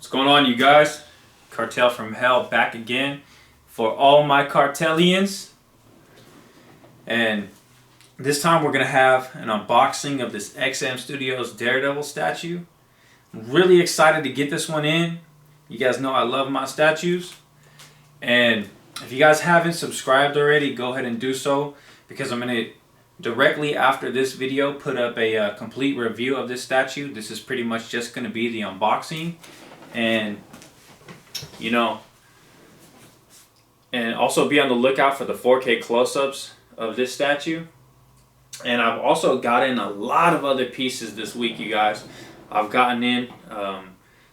What's going on, you guys? Cartel from Hell back again for all my Cartelians. And this time we're going to have an unboxing of this XM Studios Daredevil statue. I'm really excited to get this one in. You guys know I love my statues. And if you guys haven't subscribed already, go ahead and do so, because I'm going to directly after this video put up a complete review of this statue. This is pretty much just going to be the unboxing. And you know, and also be on the lookout for the 4K close-ups of this statue. And I've also gotten a lot of other pieces this week, you guys. I've gotten in I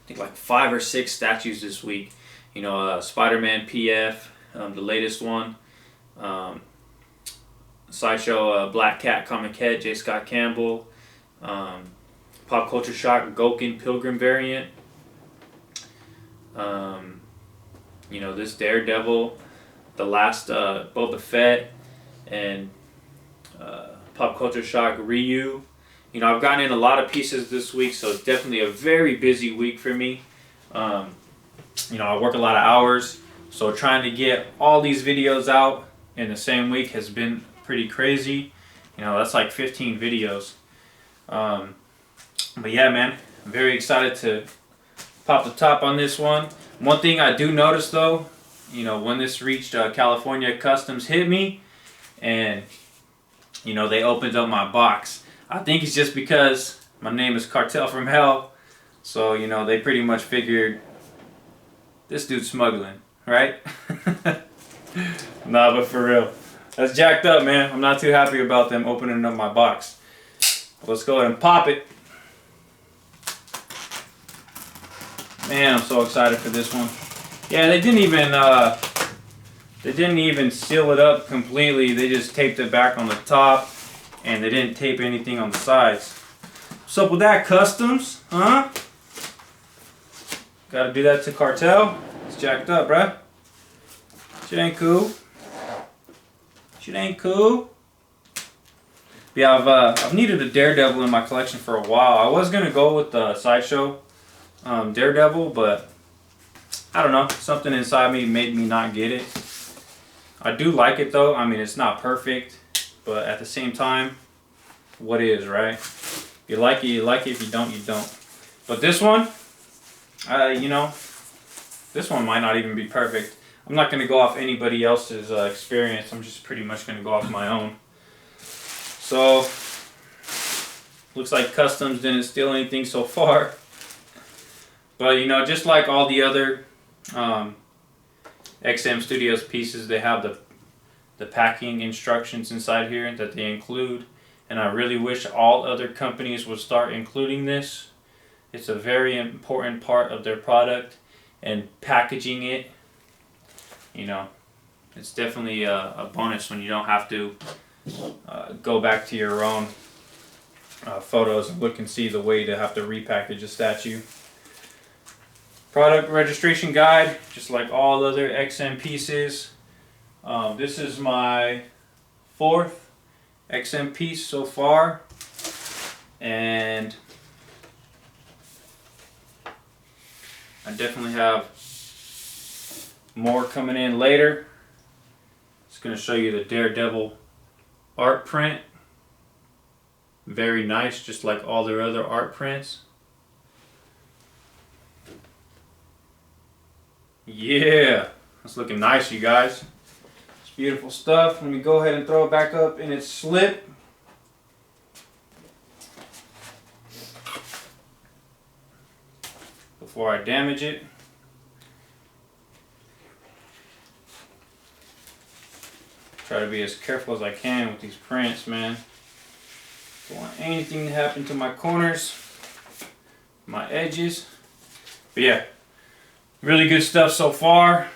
think like 5 or 6 statues this week. You know, Spider-Man PF, the latest one, Sideshow Black Cat Comic Head, J. Scott Campbell, Pop Culture Shock Gouken Pilgrim variant. You know, this Daredevil, the last Boba Fett, and Pop Culture Shock Ryu. You know, I've gotten in a lot of pieces this week, so it's definitely a very busy week for me. You know, I work a lot of hours, so trying to get all these videos out in the same week has been pretty crazy. You know, that's like 15 videos. But yeah, man, I'm very excited to pop the top on this one. One thing I do notice though, you know, when this reached California Customs hit me, and you know, they opened up my box. I think it's just because my name is Cartel from Hell, so you know, they pretty much figured this dude's smuggling, right? Nah, but for real, that's jacked up, man. I'm not too happy about them opening up my box. Let's go ahead and pop it. Man, I'm so excited for this one. Yeah, they didn't even seal it up completely. They just taped it back on the top, and they didn't tape anything on the sides. What's up with that, Customs? Huh? Gotta do that to Cartel? It's jacked up, bruh. Shit ain't cool. Shit ain't cool. Yeah, I've needed a Daredevil in my collection for a while. I was gonna go with the Sideshow Daredevil, but I don't know, something inside me made me not get it. I do like it though. I mean, it's not perfect, but at the same time, what is, right? If you like it, you like it. If you don't, you don't. But this one, you know, this one might not even be perfect. I'm not going to go off anybody else's experience. I'm just pretty much going to go off my own. So, looks like Customs didn't steal anything so far. But you know, just like all the other XM Studios pieces, they have the packing instructions inside here that they include, and I really wish all other companies would start including this. It's a very important part of their product, and packaging it, you know, it's definitely a bonus when you don't have to go back to your own photos and look and see the way to have to repackage a statue. Product registration guide, just like all other XM pieces. This is my 4th XM piece so far, and I definitely have more coming in later. It's going to show you the Daredevil art print. Very nice, just like all their other art prints. Yeah, that's looking nice, you guys. It's beautiful stuff. Let me go ahead and throw it back up in its slip. Before I damage it. Try to be as careful as I can with these prints, man. Don't want anything to happen to my corners, my edges. But yeah, really good stuff so far.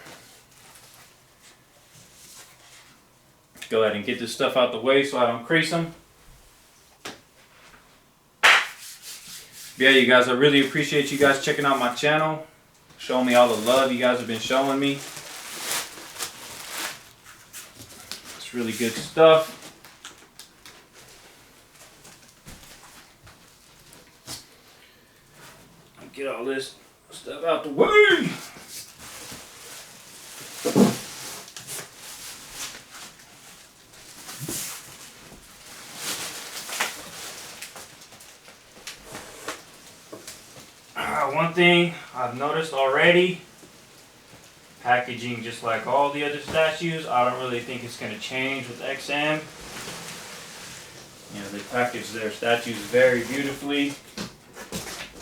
Go ahead and get this stuff out the way so I don't crease them. But yeah, you guys, I really appreciate you guys checking out my channel, showing me all the love you guys have been showing me. It's really good stuff. Get all this Step out the way. One thing I've noticed already, packaging just like all the other statues, I don't really think it's going to change with XM. You know, they package their statues very beautifully.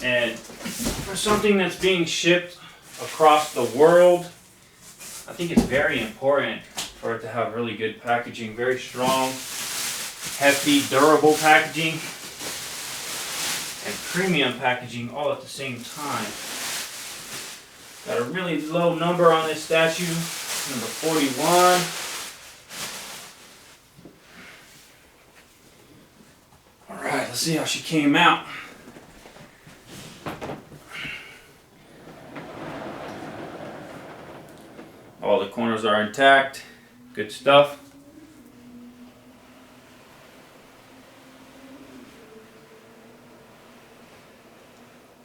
And for something that's being shipped across the world, I think it's very important for it to have really good packaging, very strong, hefty, durable packaging, and premium packaging all at the same time. Got a really low number on this statue, number 41. Alright, let's see how she came out. All the corners are intact. Good stuff.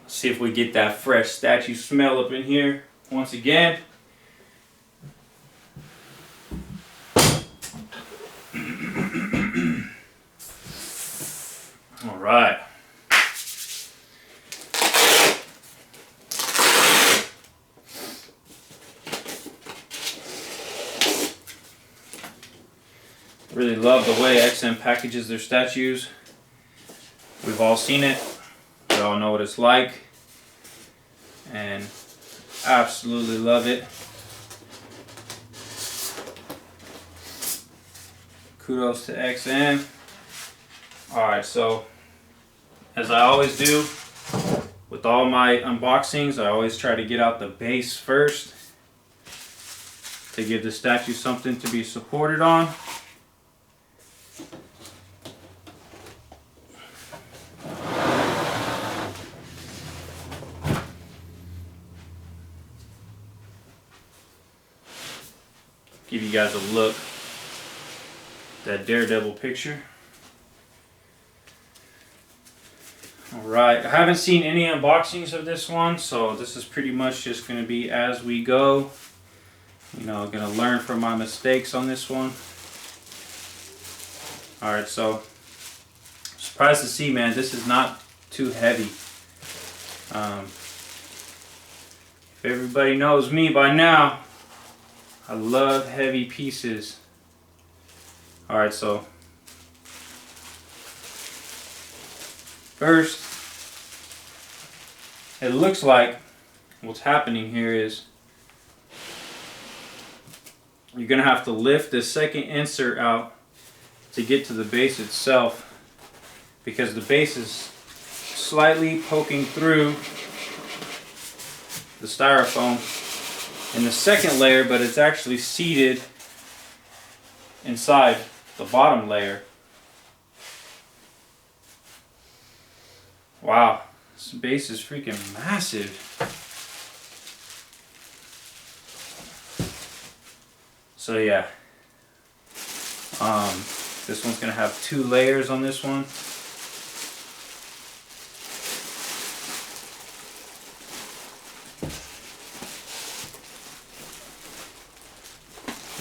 See if we get that fresh statue smell up in here once again. All right. Really love the way XM packages their statues. We've all seen it. We all know what it's like. And absolutely love it. Kudos to XM. Alright, so as I always do with all my unboxings, I always try to get out the base first to give the statue something to be supported on. Give you guys a look at that Daredevil picture. Alright, I haven't seen any unboxings of this one, so this is pretty much just going to be as we go. You know, I'm going to learn from my mistakes on this one. Alright, so surprised to see, man, this is not too heavy. If everybody knows me by now, I love heavy pieces. Alright, so first, it looks like what's happening here is you're going to have to lift this second insert out to get to the base itself, because the base is slightly poking through the styrofoam in the second layer, but it's actually seated inside the bottom layer. Wow, this base is freaking massive. So yeah, this one's gonna have 2 layers on this one.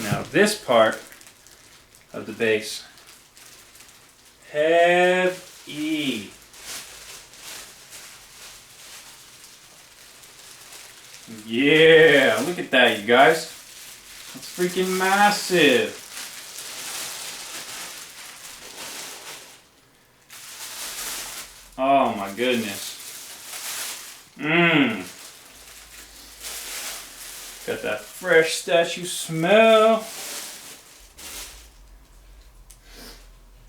Now this part of the base, heavy. Yeah, look at that, you guys. That's freaking massive. Oh my goodness. Got that fresh statue smell.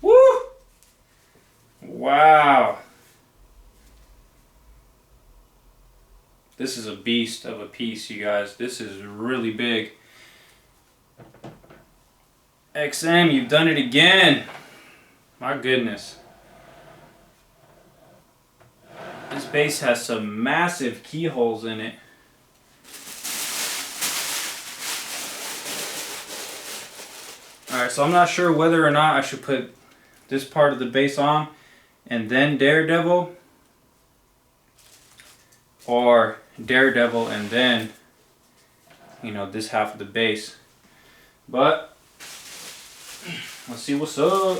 Woo! Wow. This is a beast of a piece, you guys. This is really big. XM, you've done it again. My goodness. This base has some massive keyholes in it. Alright, so I'm not sure whether or not I should put this part of the base on and then Daredevil, or Daredevil and then, you know, this half of the base. But let's see what's up.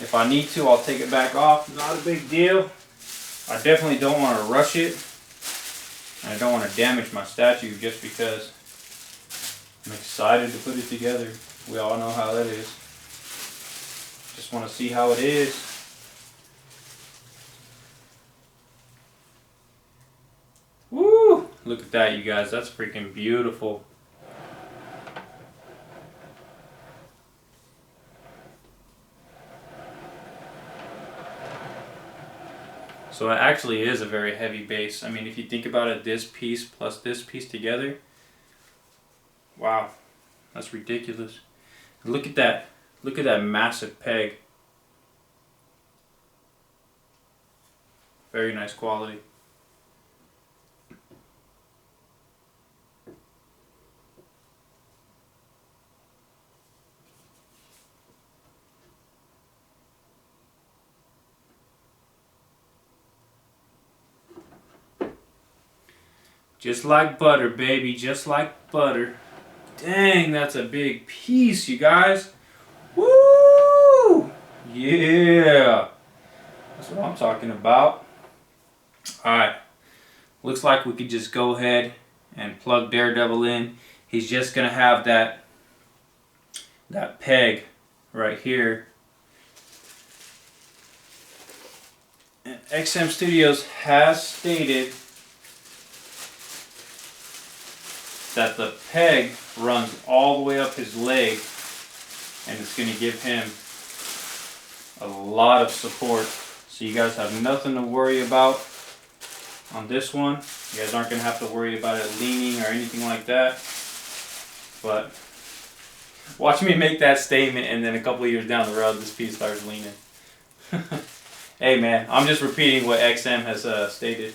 If I need to, I'll take it back off. Not a big deal. I definitely don't want to rush it. I don't want to damage my statue just because I'm excited to put it together. We all know how that is. Just want to see how it is. Woo! Look at that, you guys. That's freaking beautiful. So it actually is a very heavy base. I mean, if you think about it, this piece plus this piece together, wow, that's ridiculous. Look at that. Look at that massive peg. Very nice quality. Just like butter, baby, just like butter. Dang, that's a big piece, you guys. Woo! Yeah! That's what I'm talking about. Alright, looks like we could just go ahead and plug Daredevil in. He's just going to have that peg right here. And XM Studios has stated that the peg runs all the way up his leg and it's going to give him a lot of support. So you guys have nothing to worry about on this one. You guys aren't going to have to worry about it leaning or anything like that. But watch me make that statement and then a couple of years down the road this piece starts leaning. Hey man, I'm just repeating what XM has stated.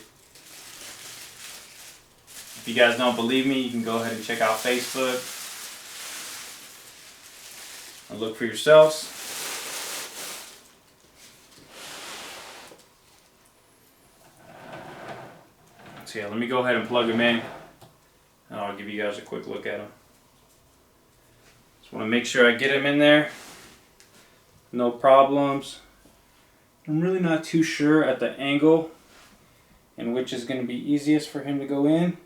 If you guys don't believe me, you can go ahead and check out Facebook and look for yourselves. So yeah, let me go ahead and plug them in and I'll give you guys a quick look at them. Just want to make sure I get them in there. No problems. I'm really not too sure at the angle in which is going to be easiest for him to go in.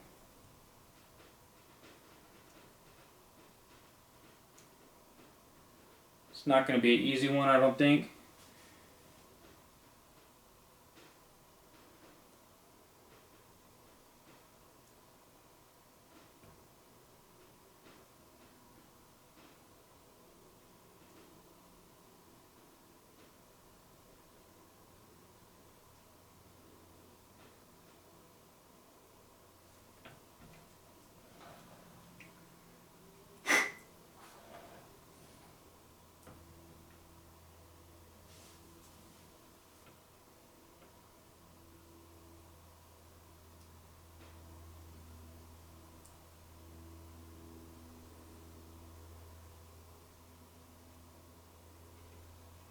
It's not going to be an easy one, I don't think.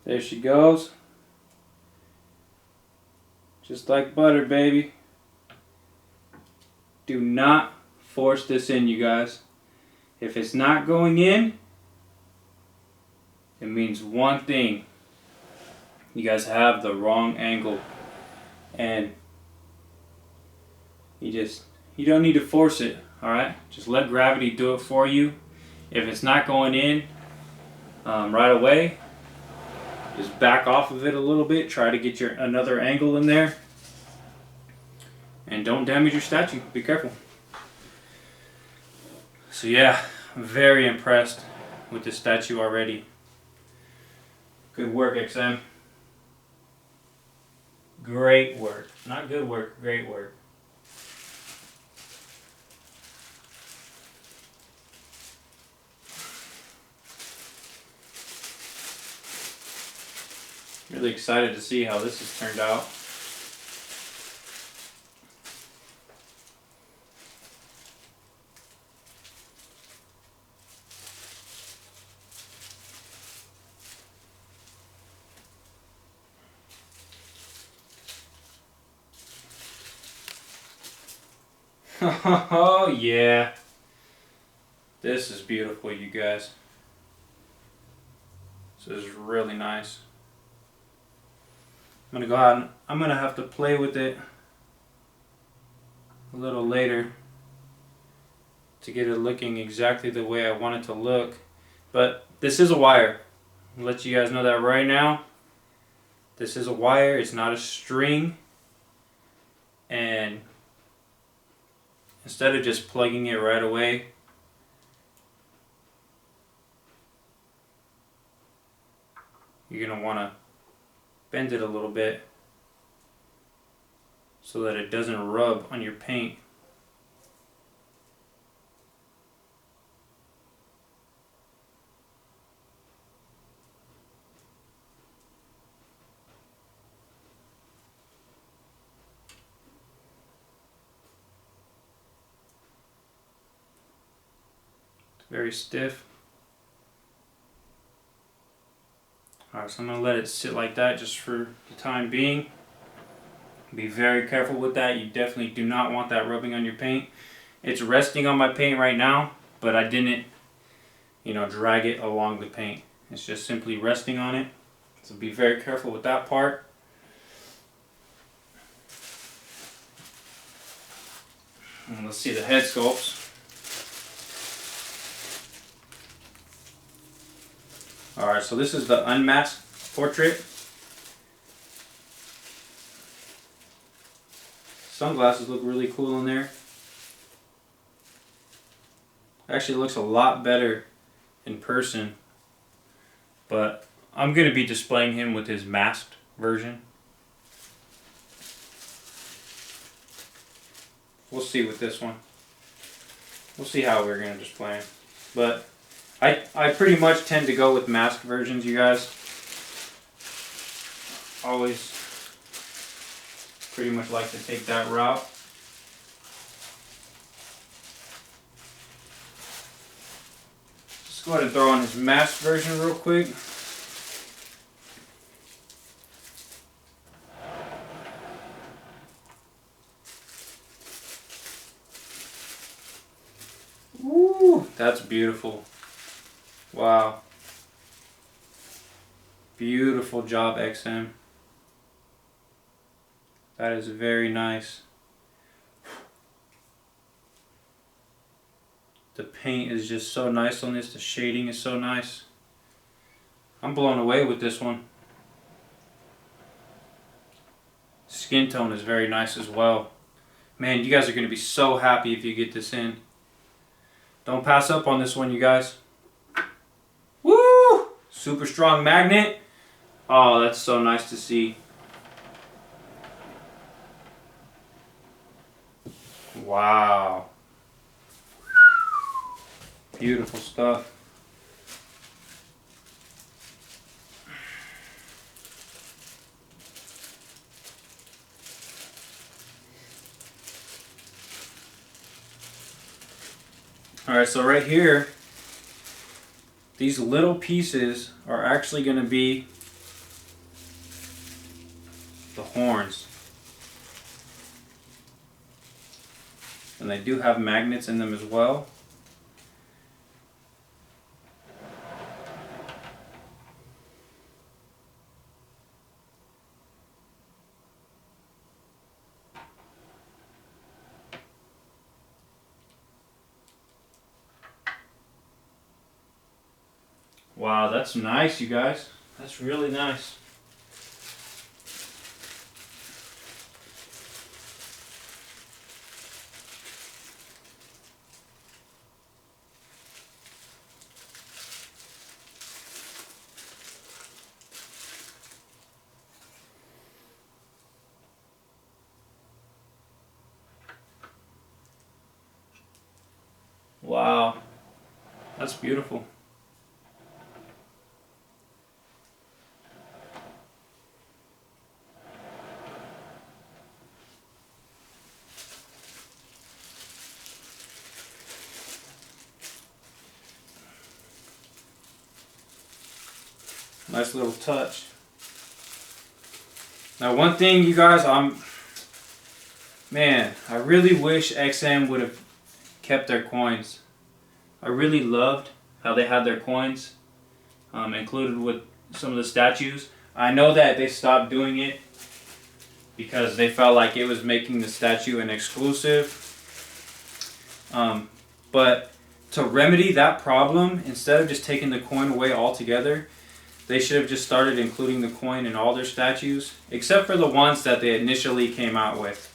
There she goes. Just like butter, baby. Do not force this in, you guys. If it's not going in, it means one thing. You guys have the wrong angle. And you don't need to force it, alright? Just let gravity do it for you. If it's not going in right away, just back off of it a little bit. Try to get another angle in there. And don't damage your statue. Be careful. So yeah, I'm very impressed with this statue already. Good work, XM. Great work. Not good work, great work. Really excited to see how this has turned out. Oh yeah. This is beautiful, you guys. This is really nice. I'm gonna go out and I'm gonna have to play with it a little later to get it looking exactly the way I want it to look. But this is a wire. I'll let you guys know that right now. This is a wire, it's not a string. And instead of just plugging it right away, you're going to want to bend it a little bit so that it doesn't rub on your paint. It's very stiff. Alright, so I'm going to let it sit like that just for the time being. Be very careful with that. You definitely do not want that rubbing on your paint. It's resting on my paint right now, but I didn't, drag it along the paint. It's just simply resting on it. So be very careful with that part. And let's see the head sculpts. Alright, so this is the Unmasked portrait. Sunglasses look really cool in there. Actually, it looks a lot better in person. But I'm going to be displaying him with his masked version. We'll see with this one. We'll see how we're going to display him. But I pretty much tend to go with masked versions, you guys. Always pretty much like to take that route. Just go ahead and throw on his masked version real quick. Woo, that's beautiful. Wow. Beautiful job, XM. That is very nice. The paint is just so nice on this. The shading is so nice. I'm blown away with this one. Skin tone is very nice as well. Man, you guys are going to be so happy if you get this in. Don't pass up on this one, you guys. Woo! Super strong magnet. Oh, that's so nice to see. Wow. Beautiful stuff. Alright, so right here, these little pieces are actually going to be the horns. And they do have magnets in them as well. Wow, that's nice, you guys. That's really nice. Wow, that's beautiful. Nice little touch. Now one thing, you guys, Man, I really wish XM would have kept their coins. I really loved how they had their coins included with some of the statues. I know that they stopped doing it because they felt like it was making the statue an exclusive. But to remedy that problem, instead of just taking the coin away altogether, they should have just started including the coin in all their statues, except for the ones that they initially came out with.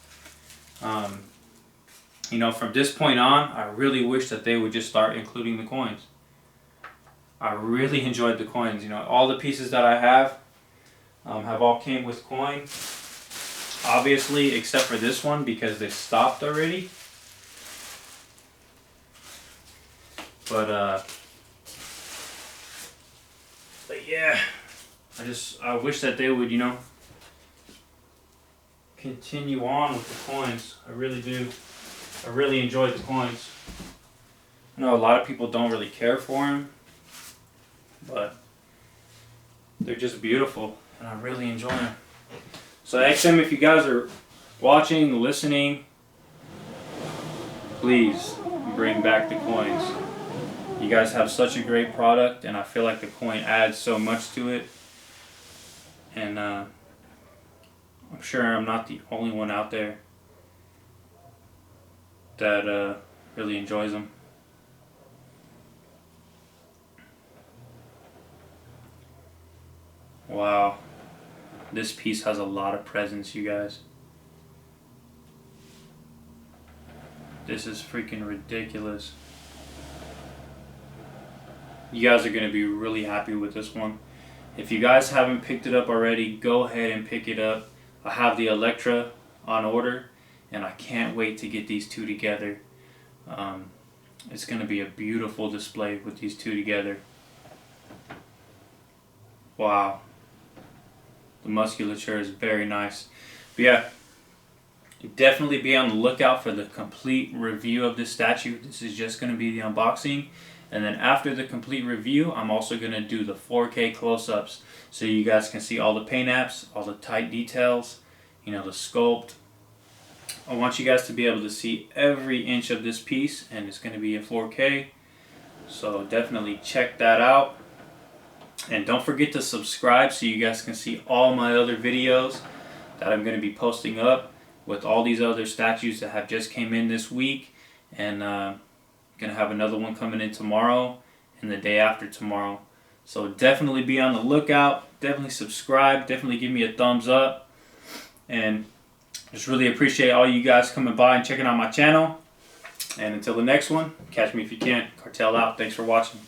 You know, from this point on, I really wish that they would just start including the coins. I really enjoyed the coins. You know, all the pieces that I have all came with coin. Obviously, except for this one because they stopped already. But yeah, I wish that they would, you know, continue on with the coins. I really do. I really enjoyed the coins. I know a lot of people don't really care for them, but they're just beautiful, and I really enjoy them. So XM, if you guys are watching, listening, please bring back the coins. You guys have such a great product, and I feel like the coin adds so much to it. And I'm sure I'm not the only one out there that really enjoys them. Wow. This piece has a lot of presence, you guys. This is freaking ridiculous. You guys are going to be really happy with this one. If you guys haven't picked it up already, go ahead and pick it up. I have the Electra on order, and I can't wait to get these two together. It's going to be a beautiful display with these two together. Wow. The musculature is very nice. But yeah, definitely be on the lookout for the complete review of this statue. This is just going to be the unboxing. And then after the complete review, I'm also going to do the 4K close-ups so you guys can see all the paint apps, all the tight details, you know, the sculpt. I want you guys to be able to see every inch of this piece, and it's going to be in 4K. So definitely check that out. And don't forget to subscribe so you guys can see all my other videos that I'm going to be posting up with all these other statues that have just came in this week. And going to have another one coming in tomorrow and the day after tomorrow. So definitely be on the lookout. Definitely subscribe. Definitely give me a thumbs up. And just really appreciate all you guys coming by and checking out my channel. And until the next one, catch me if you can. Cartel out. Thanks for watching.